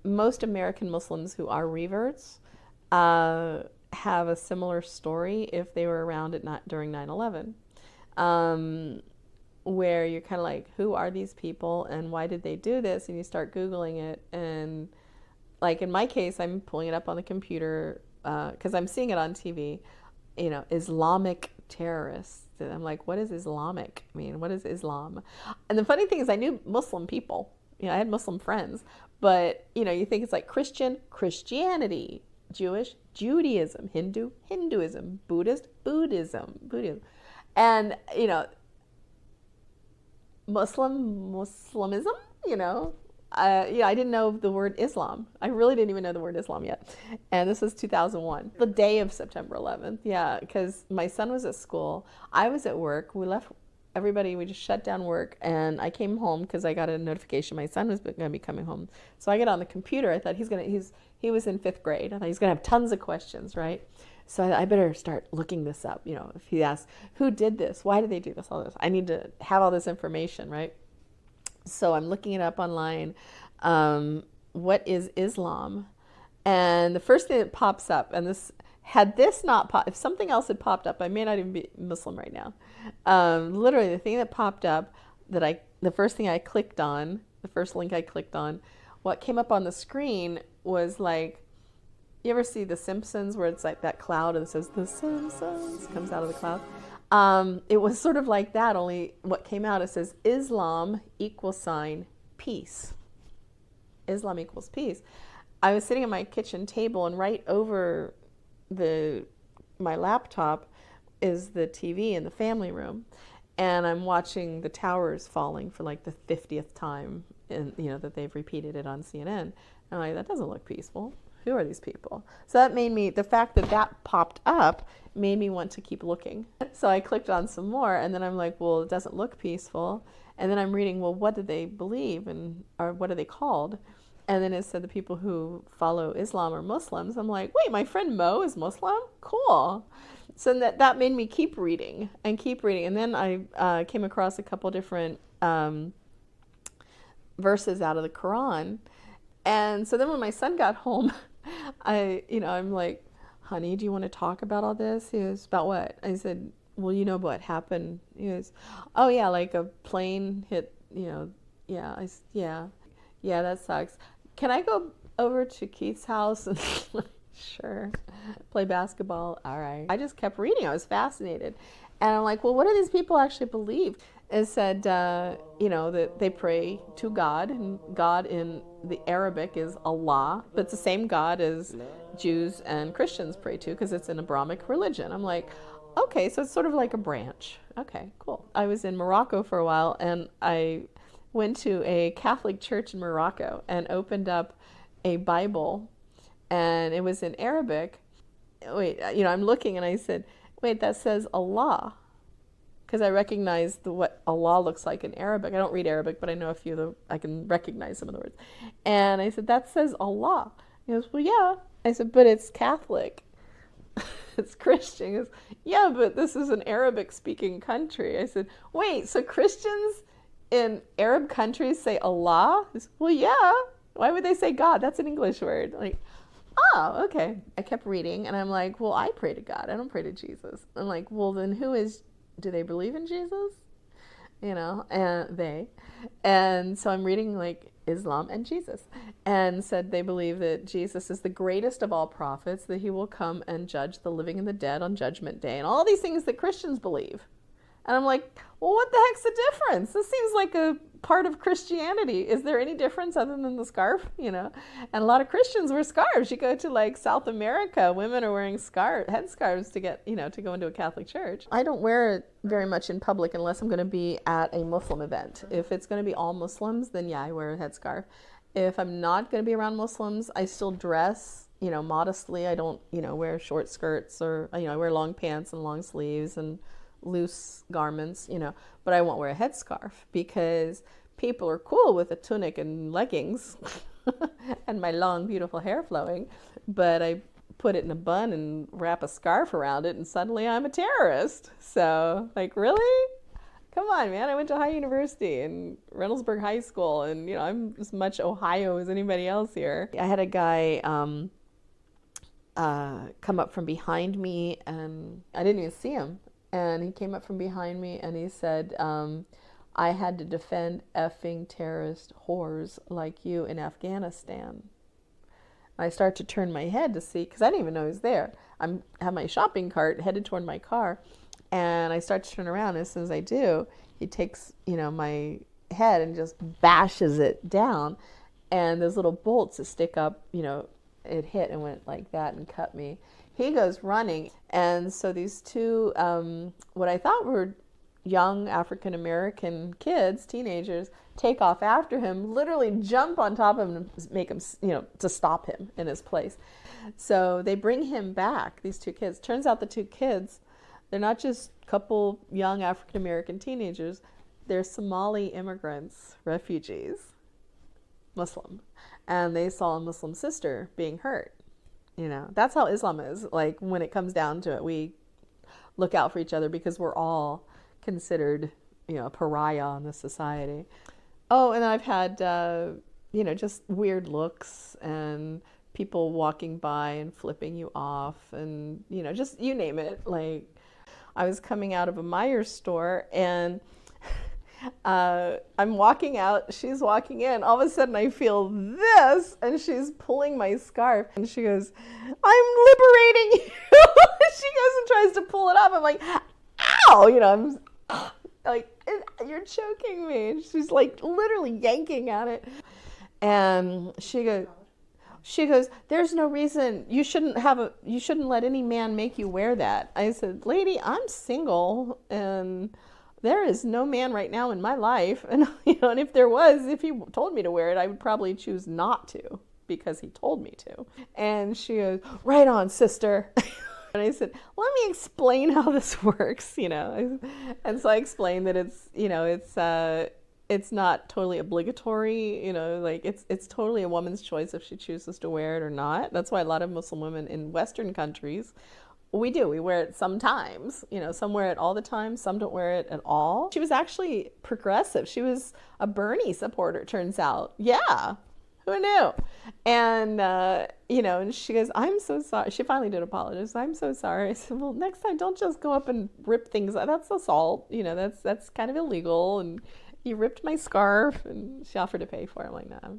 Most American Muslims who are reverts have a similar story if they were around at not during 9/11, where you're kind of like, who are these people and why did they do this? And you start Googling it, and like in my case, I'm pulling it up on the computer because I'm seeing it on TV. Islamic terrorists. And I'm like, what is Islamic? I mean, what is Islam? And the funny thing is, I knew Muslim people. I had Muslim friends, but you think it's like Christianity, Jewish, Judaism, Hinduism, Buddhism, and Muslimism. I didn't know the word Islam. I really didn't even know the word Islam yet. And this was 2001, the day of September 11th. Yeah, because my son was at school. I was at work. We left everybody. We just shut down work. And I came home because I got a notification my son was going to be coming home. So I get on the computer. I thought he was in 5th grade. I thought he's going to have tons of questions, right? So I better start looking this up. If he asks, who did this? Why did they do this? All this. I need to have all this information, right? So I'm looking it up online. What is Islam? And the first thing that pops up, and if something else had popped up, I may not even be Muslim right now. Literally, the thing that popped up the first thing I clicked on, the first link I clicked on, what came up on the screen was like, you ever see The Simpsons where it's like that cloud and it says The Simpsons comes out of the cloud? It was sort of like that, only what came out, it says Islam = peace. Islam equals peace. I was sitting at my kitchen table, and right over my laptop is the TV in the family room, and I'm watching the towers falling for like the 50th time, and that they've repeated it on CNN. And I'm like, that doesn't look peaceful. Who are these people? So that made me, the fact that popped up made me want to keep looking. So I clicked on some more, and then I'm like, well, it doesn't look peaceful. And then I'm reading, well, what do they believe, or what are they called? And then it said the people who follow Islam are Muslims. I'm like, wait, my friend Mo is Muslim? Cool. So that made me keep reading. And then I came across a couple different verses out of the Quran. And so then when my son got home, I'm like, honey, do you want to talk about all this? He goes, about what? I said, well, you know what happened. He goes, oh yeah, like a plane hit, yeah, yeah, that sucks. Can I go over to Keith's house? And sure. Play basketball. All right. I just kept reading. I was fascinated. And I'm like, well, what do these people actually believe? It said, that they pray to God, and God in the Arabic is Allah, but it's the same God as Jews and Christians pray to because it's an Abrahamic religion. I'm like, okay, so it's sort of like a branch. Okay, cool. I was in Morocco for a while, and I went to a Catholic church in Morocco and opened up a Bible, and it was in Arabic. Wait, I'm looking, and I said, wait, that says Allah. Because I recognized what Allah looks like in Arabic. I don't read Arabic, but I know I can recognize some of the words. And I said, that says Allah. He goes, well, yeah. I said, but it's Catholic. It's Christian. He goes, yeah, but this is an Arabic-speaking country. I said, wait, so Christians in Arab countries say Allah? He said, well, yeah. Why would they say God? That's an English word. Like, oh, okay. I kept reading, and I'm like, well, I pray to God. I don't pray to Jesus. I'm like, well, then do they believe in Jesus? And so I'm reading like Islam and Jesus, and said they believe that Jesus is the greatest of all prophets, that he will come and judge the living and the dead on Judgment Day, and all these things that Christians believe. And I'm like, well, what the heck's the difference? This seems like a part of Christianity. Is there any difference other than the scarf? And a lot of Christians wear scarves. You go to like South America, women are wearing headscarves to get, to go into a Catholic church. I don't wear it very much in public unless I'm going to be at a Muslim event. If it's going to be all Muslims, then yeah, I wear a headscarf. If I'm not going to be around Muslims, I still dress, modestly. I don't, wear short skirts, or, I wear long pants and long sleeves and loose garments, but I won't wear a headscarf because people are cool with a tunic and leggings and my long, beautiful hair flowing, but I put it in a bun and wrap a scarf around it, and suddenly I'm a terrorist. So, like, really? Come on, man. I went to High University and Reynoldsburg High School, and I'm as much Ohio as anybody else here. I had a guy come up from behind me, and I didn't even see him. And he came up from behind me and he said, I had to defend effing terrorist whores like you in Afghanistan. I start to turn my head to see, because I didn't even know he was there. I have my shopping cart headed toward my car, and I start to turn around. As soon as I do, he takes, my head and just bashes it down, and those little bolts that stick up, it hit and went like that and cut me. He goes running, and so these two, what I thought were young African-American kids, teenagers, take off after him, literally jump on top of him and make him, to stop him in his place. So they bring him back, these two kids. Turns out the two kids, they're not just a couple young African-American teenagers, they're Somali immigrants, refugees, Muslim. And they saw a Muslim sister being hurt. That's how Islam is. Like, when it comes down to it, we look out for each other because we're all considered, a pariah in this society. Oh, and I've had, just weird looks and people walking by and flipping you off and, just you name it. Like, I was coming out of a Meijer store and I'm walking out, she's walking in. All of a sudden I feel this, and she's pulling my scarf and she goes, I'm liberating you. She goes and tries to pull it off. I'm like, ow, I'm like, you're choking me. She's like literally yanking at it. And she goes, there's no reason, you shouldn't let any man make you wear that. I said, lady, I'm single and there is no man right now in my life. And, and if there was, if he told me to wear it, I would probably choose not to because he told me to. And she goes, right on, sister. And I said, let me explain how this works, And so I explained that it's not totally obligatory, like it's totally a woman's choice if she chooses to wear it or not. That's why a lot of Muslim women in Western countries, we wear it sometimes, some wear it all the time, some don't wear it at all. She was actually progressive. She was a Bernie supporter, turns out. Yeah, who knew? And, and she goes, I'm so sorry. She finally did apologize. I'm so sorry. I said, well, next time don't just go up and rip things out. That's assault. That's kind of illegal. And you ripped my scarf, and she offered to pay for it. I'm like, no.